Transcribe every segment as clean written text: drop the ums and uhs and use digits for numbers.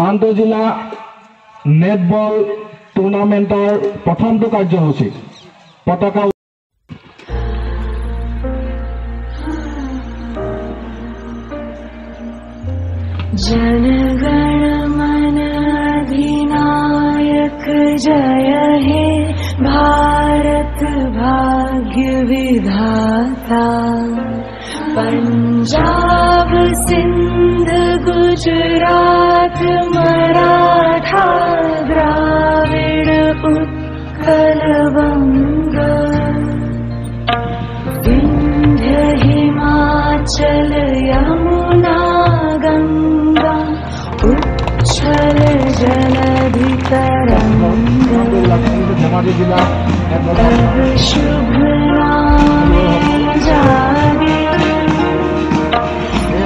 আন্তঃজিলা নেটবল টুৰ্ণামেণ্টৰ প্ৰথমটো কাৰ্যসূচী পতাকা जनगण मन अधिनायक जय हे भारत भाग्य विधाता पंजाब सिंध गुजरात मराठा द्राविड़ उत्कल बंग विंध्य हिमाचल यमुना गंगा उच्छल जलधि तरंग तब शुभ नामे जागे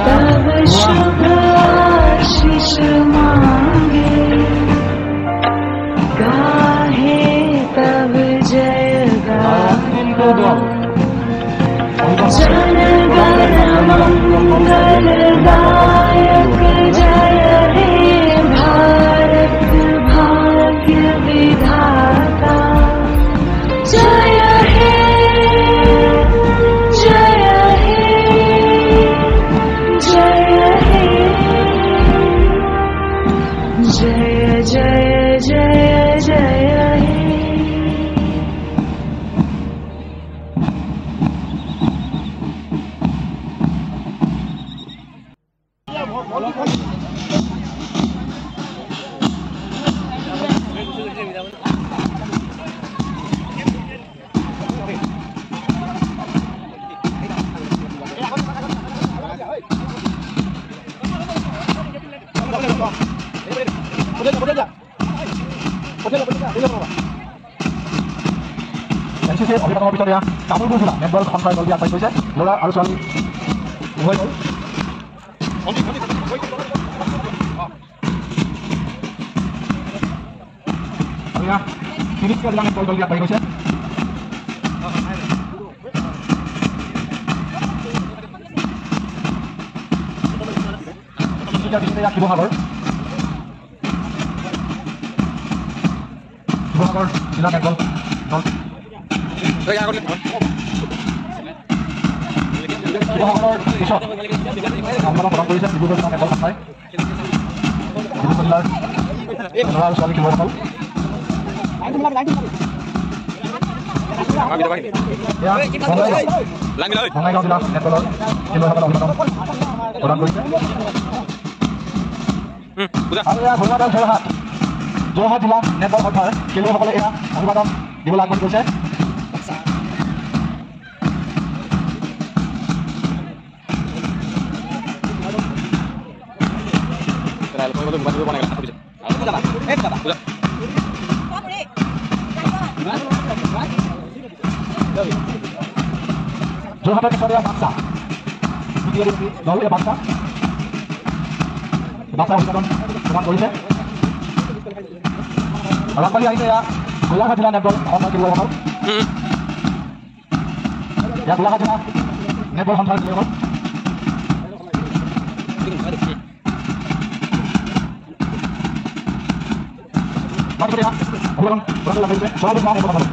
तब शुभ आशीष मांगे गाहे तब जय गाथा जनगण मंगलदायक जय हे भारत भाग्य विधाता जय हे जय हे जय हे जय जय जय जय हे এনচিচিৰ অভিযানৰ পিছত এয়া কামৰূপ জিলা নেটবল সঞ্চালক দল আগবাঢ়ি গৈছে ল'ৰা আৰু ছোৱালী উভয় দল আৰু এয়া তিনিচুকীয়া জিলা নেটবল দল আগবাঢ়ি গৈছে তিনিচুকীয়াৰ পিছতে এয়া শিৱসাগৰ জিলা নেটবল দল শিৱসাগৰৰ পিছত সম্মান প্ৰদান কৰিছে ডিব্ৰুগড় জিলা নেটবল সন্থাই ডিব্ৰুগড় জিলাৰ ল'ৰা আৰু ছোৱালী খেলুৱৈসকল বঙাইগাঁও জিলা নেটবলৰ খেলুৱৈসকলে অভিনন্দন প্ৰদান কৰিছে আৰু এয়া ঘৰুৱা দল যোৰহাট জিলা নেটবল সন্থাৰ খেলুৱৈসকলে এয়া অভিবাদন দিবলৈ আগবাঢ়ি গৈছে যোৰহাটৰ পিছত এয়া বাক্সা দল এয়া বাক্সা অভিবাদন প্ৰদান কৰিছে আৰু আগবাঢ়ি আহিছে এয়া গোলাঘাট জিলা নেটবল সন্থাৰ খেলুৱৈসকল এয়া গোলাঘাট জিলা নেটবল সন্থাৰ খেলুৱৈসকল অভিবাদন প্ৰদান কৰিছে চৌবিশ মাহ নেটবল নেটবল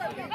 Ini